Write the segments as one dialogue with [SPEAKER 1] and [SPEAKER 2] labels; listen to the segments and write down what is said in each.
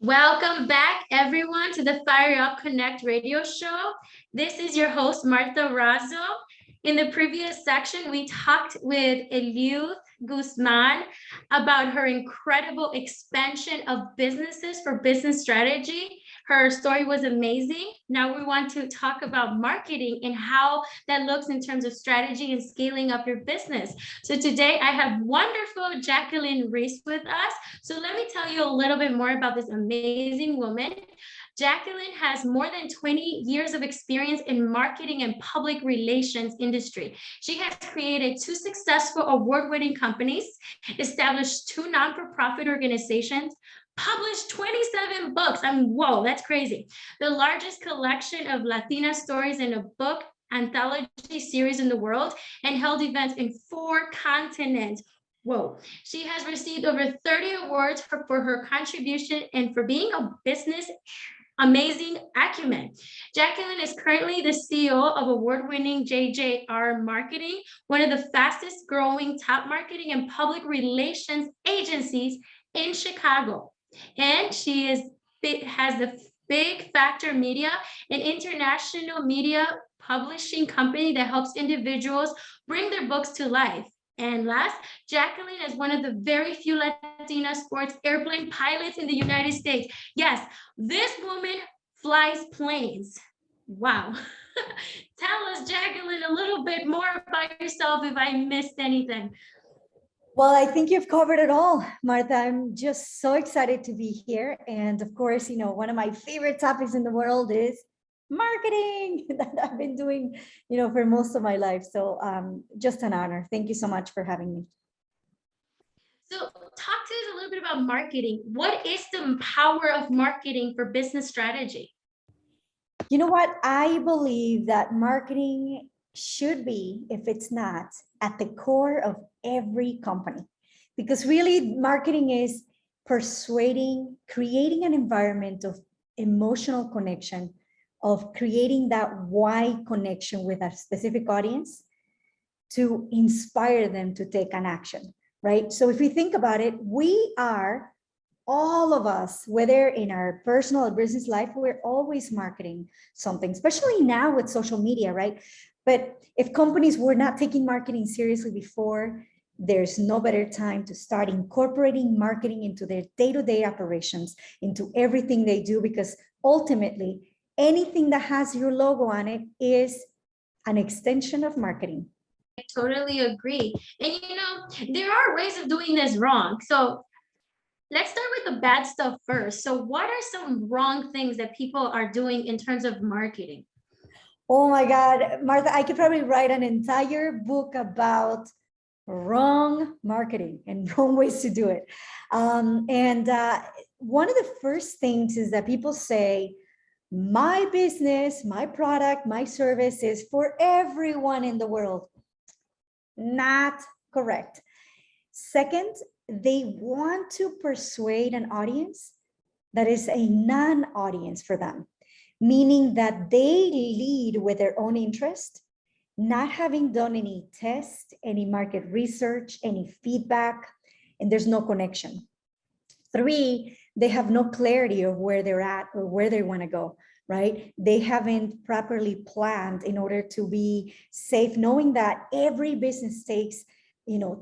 [SPEAKER 1] Welcome back, everyone, to the Fire Up Connect radio show. This is your host, Martha Razo. In the previous section, we talked with Eliud Guzman about her incredible expansion of businesses for business strategy. Her story was amazing. Now we want to talk about marketing and how that looks in terms of strategy and scaling up your business. So today I have wonderful Jacqueline Reese with us. So let me tell you a little bit more about this amazing woman. Jacqueline has more than 20 years of experience in marketing and public relations industry. She has created 2 successful award-winning companies, established 2 non-for-profit organizations, published 27 books. Whoa, that's crazy. The largest collection of Latina stories in a book anthology series in the world, and held events in 4 continents. Whoa. She has received over 30 awards for her contribution and for being a business amazing acumen. Jacqueline is currently the CEO of award-winning JJR Marketing, one of the fastest growing top marketing and public relations agencies in Chicago. And she has the Big Factor Media, an international media publishing company that helps individuals bring their books to life. And last, Jacqueline is one of the very few Latina sports airplane pilots in the United States. Yes, this woman flies planes. Wow. Tell us, Jacqueline, a little bit more about yourself if I missed anything.
[SPEAKER 2] Well, I think you've covered it all, Martha. I'm just so excited to be here. And of course, one of my favorite topics in the world is marketing that I've been doing, for most of my life. So just an honor. Thank you so much for having me.
[SPEAKER 1] So talk to us a little bit about marketing. What is the power of marketing for business strategy?
[SPEAKER 2] You know what? I believe that marketing should be, if it's not, at the core of every company. Because really, marketing is persuading, creating an environment of emotional connection, of creating that why connection with a specific audience to inspire them to take an action, right? So if we think about it, we are, all of us, whether in our personal or business life, we're always marketing something, especially now with social media, right? But if companies were not taking marketing seriously before, there's no better time to start incorporating marketing into their day-to-day operations, into everything they do, because ultimately, anything that has your logo on it is an extension of marketing.
[SPEAKER 1] I totally agree. And there are ways of doing this wrong. So let's start with the bad stuff first. So what are some wrong things that people are doing in terms of marketing?
[SPEAKER 2] Oh my God, Martha, I could probably write an entire book about wrong marketing and wrong ways to do it. One of the first things is that people say, my business, my product, my service is for everyone in the world. Not correct. Second, they want to persuade an audience that is a non-audience for them, meaning that they lead with their own interest, not having done any tests, any market research, any feedback, and there's no connection. 3, they have no clarity of where they're at or where they want to go, right? They haven't properly planned in order to be safe, knowing that every business takes,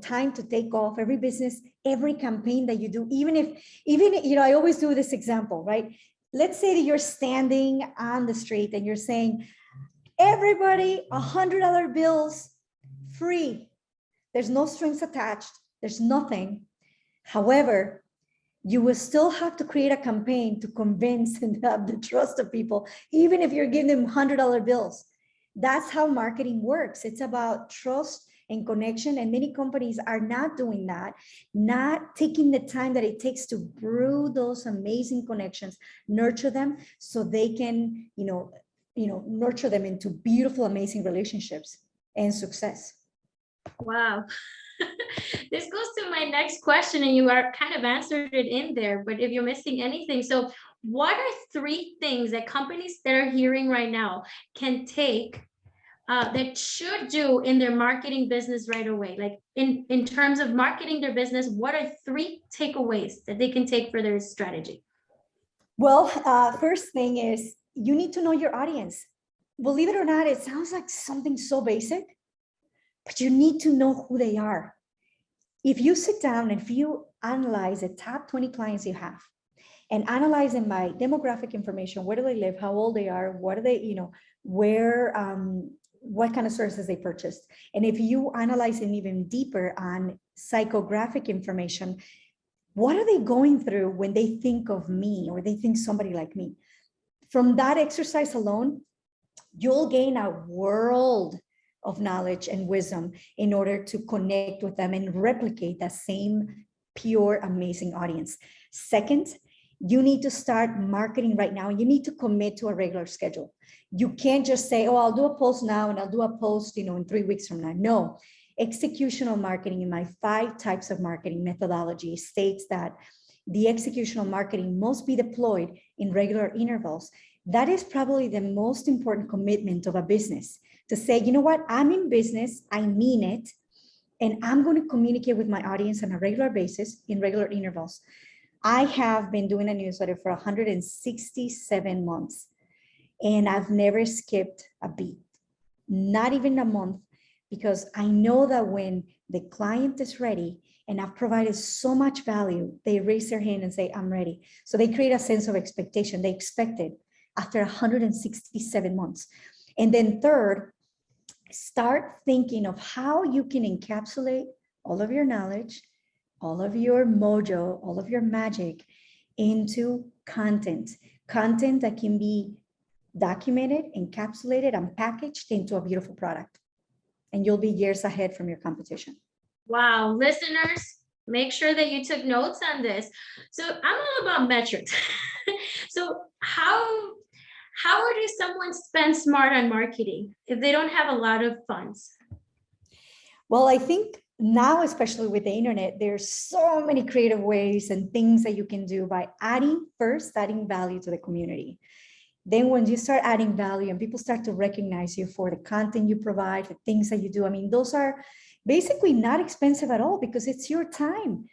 [SPEAKER 2] time to take off. Every business, every campaign that you do, even I always do this example, right? Let's say that you're standing on the street and you're saying, everybody, $100 bills, free. There's no strings attached. There's nothing. However, you will still have to create a campaign to convince and have the trust of people, even if you're giving them $100 bills. That's how marketing works. It's about trust and connection. And many companies are not doing that, not taking the time that it takes to brew those amazing connections, nurture them so they can, nurture them into beautiful, amazing relationships and success.
[SPEAKER 1] Wow. This goes to my next question, and you are kind of answered it in there, but if you're missing anything, so what are 3 things that companies that are hearing right now can take that should do in their marketing business right away? Like in terms of marketing their business, what are 3 takeaways that they can take for their strategy?
[SPEAKER 2] Well, first thing is you need to know your audience. Believe it or not, it sounds like something so basic, but you need to know who they are. If you sit down and if you analyze the top 20 clients you have and analyze them by demographic information, where do they live, how old they are, what are they, where, what kind of services they purchased. And if you analyze them even deeper on psychographic information, what are they going through when they think of me or they think somebody like me? From that exercise alone, you'll gain a world of knowledge and wisdom in order to connect with them and replicate that same pure, amazing audience. Second, you need to start marketing right now. You need to commit to a regular schedule. You can't just say, oh, I'll do a post now and I'll do a post, in 3 weeks from now. No. Executional marketing, in my 5 types of marketing methodology, states that the executional marketing must be deployed in regular intervals. That is probably the most important commitment of a business, to say, you know what, I'm in business, I mean it, and I'm going to communicate with my audience on a regular basis in regular intervals. I have been doing a newsletter for 167 months, and I've never skipped a beat, not even a month, because I know that when the client is ready and I've provided so much value, they raise their hand and say, I'm ready. So they create a sense of expectation. They expect it after 167 months. And then third, start thinking of how you can encapsulate all of your knowledge, all of your mojo, all of your magic into content that can be documented, encapsulated, and packaged into a beautiful product. And you'll be years ahead from your competition.
[SPEAKER 1] Wow, listeners, make sure that you took notes on this. So I'm all about metrics. So how would someone spend smart on marketing if they don't have a lot of funds?
[SPEAKER 2] Well, I think now, especially with the internet, there's so many creative ways and things that you can do by adding value to the community. Then when you start adding value and people start to recognize you for the content you provide, the things that you do, I mean, those are basically not expensive at all because it's your time.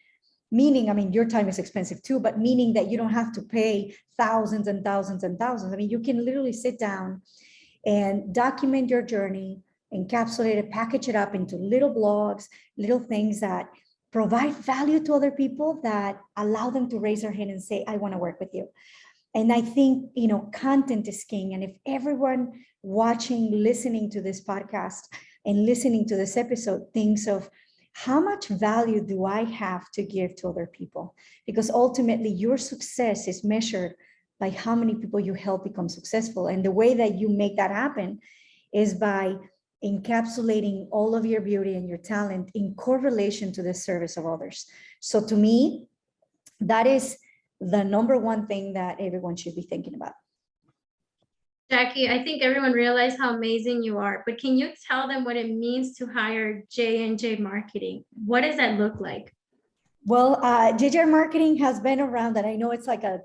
[SPEAKER 2] Meaning, I mean, your time is expensive too, but meaning that you don't have to pay thousands and thousands and thousands. I mean, you can literally sit down and document your journey, encapsulate it, package it up into little blogs, little things that provide value to other people, that allow them to raise their hand and say, I want to work with you. And I think, content is king. And if everyone watching, listening to this podcast and listening to this episode thinks of how much value do I have to give to other people? Because ultimately your success is measured by how many people you help become successful. And the way that you make that happen is by encapsulating all of your beauty and your talent in correlation to the service of others. So to me, that is the number one thing that everyone should be thinking about.
[SPEAKER 1] Jackie, I think everyone realized how amazing you are, but can you tell them what it means to hire J&J Marketing? What does that look like?
[SPEAKER 2] Well, J&J Marketing has been around, and I know it's like a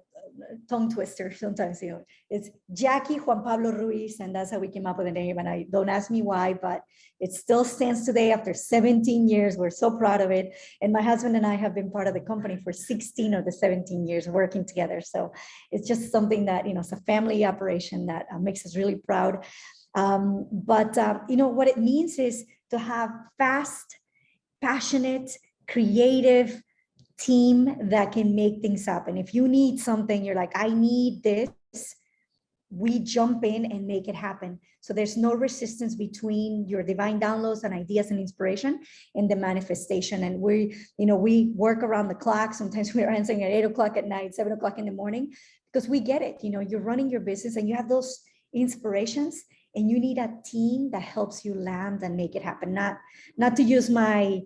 [SPEAKER 2] tongue twister sometimes, it's Jackie Juan Pablo Ruiz, and that's how we came up with the name. And I don't ask me why, but it still stands today after 17 years. We're so proud of it. And my husband and I have been part of the company for 16 of the 17 years working together. So it's just something that, it's a family operation that makes us really proud. But what it means is to have fast, passionate, creative team that can make things happen. If you need something, you're like, I need this, we jump in and make it happen. So there's no resistance between your divine downloads and ideas and inspiration and the manifestation. And we work around the clock. Sometimes we're answering at 8 o'clock at night, 7 o'clock in the morning, because we get it. You're running your business and you have those inspirations, and you need a team that helps you land and make it happen. Not to use my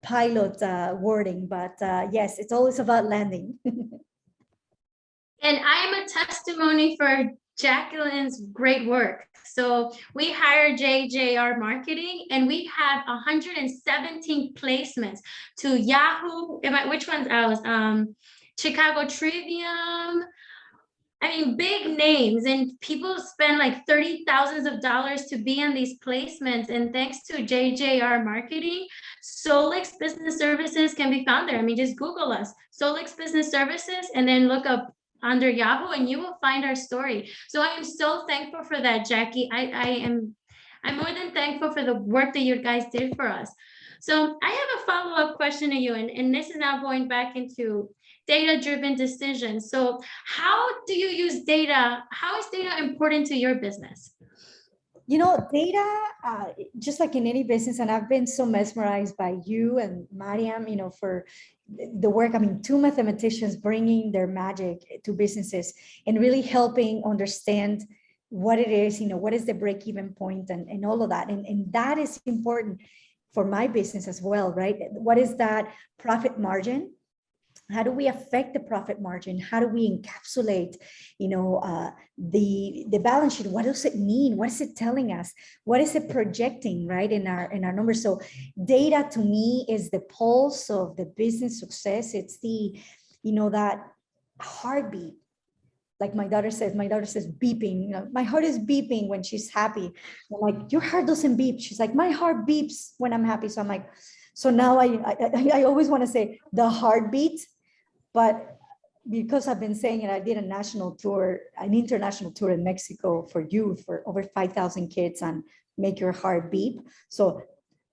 [SPEAKER 2] pilot wording, but yes, it's always about landing.
[SPEAKER 1] And I am a testimony for Jacqueline's great work. So we hired JJR Marketing, and we have 117 placements to Yahoo. Which ones else? Chicago Trivium. I mean, big names, and people spend like $30,000s to be on these placements. And thanks to JJR Marketing, Solix Business Services can be found there. I mean, just Google us, Solix Business Services, and then look up under Yahoo, and you will find our story. So I am so thankful for that, Jackie. I'm more than thankful for the work that you guys did for us. So I have a follow-up question to you, and this is now going back into data-driven decisions. So how do you use data? How is data important to your business?
[SPEAKER 2] You know, data, just like in any business, and I've been so mesmerized by you and Mariam, you know, for the work. I mean, two mathematicians bringing their magic to businesses and really helping understand what it is, you know, what is the break-even point and all of that. And that is important for my business as well, right? What is that profit margin? How do we affect the profit margin? How do we encapsulate, you know, the balance sheet? What does it mean? What is it telling us? What is it projecting, right, in our numbers? So data to me is the pulse of the business success. It's the, you know, that heartbeat. Like my daughter says beeping, you know, my heart is beeping when she's happy. I'm like, your heart doesn't beep. She's like, my heart beeps when I'm happy. So I'm like, so now I always want to say the heartbeat, but because I've been saying it, I did a national tour, an international tour in Mexico for youth, for over 5,000 kids on Make Your Heart Beep. So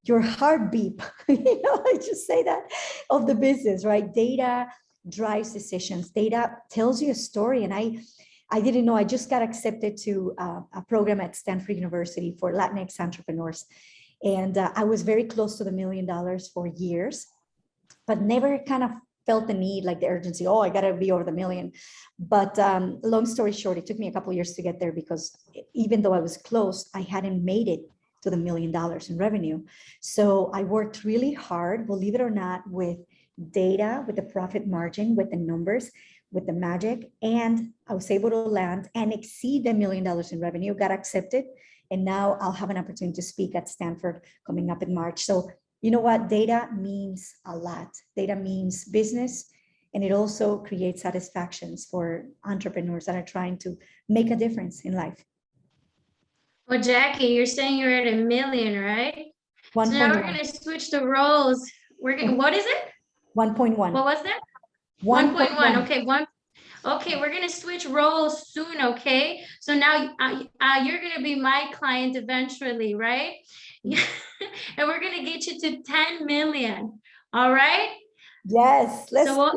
[SPEAKER 2] your heart beep, you know, I just say that of the business, right? Data drives decisions. Data tells you a story. And I didn't know, I just got accepted to a program at Stanford University for Latinx entrepreneurs. And I was very close to the $1 million for years, but never kind of felt the need, like the urgency. Oh, I got to be over the million. But long story short, it took me a couple of years to get there because even though I was close, I hadn't made it to the $1 million in revenue. So I worked really hard, believe it or not, with data, with the profit margin, with the numbers, with the magic. And I was able to land and exceed the $1 million in revenue, got accepted. And now I'll have an opportunity to speak at Stanford coming up in March. So you know what? Data means a lot. Data means business, and it also creates satisfactions for entrepreneurs that are trying to make a difference in life.
[SPEAKER 1] Well, Jackie, you're saying you're at 1 million, right?
[SPEAKER 2] 1.
[SPEAKER 1] So now we're going to switch the roles. We're going. What is it?
[SPEAKER 2] 1.1.
[SPEAKER 1] What was that?
[SPEAKER 2] 1.1.
[SPEAKER 1] Okay, Okay, we're gonna switch roles soon. Okay, so now you're gonna be my client eventually, right? And we're gonna get you to 10 million. All right.
[SPEAKER 2] Yes. Let's.
[SPEAKER 1] So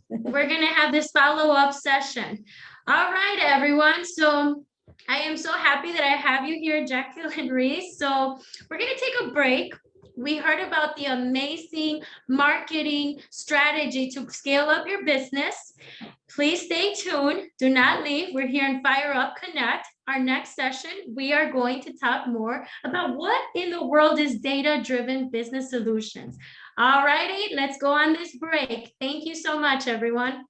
[SPEAKER 1] we're gonna have this follow-up session. All right, everyone. So I am so happy that I have you here, Jacqueline Reese. So we're gonna take a break. We heard about the amazing marketing strategy to scale up your business. Please stay tuned. Do not leave. We're here in Fire Up Connect. Our next session, we are going to talk more about what in the world is data-driven business solutions. All righty, let's go on this break. Thank you so much, everyone.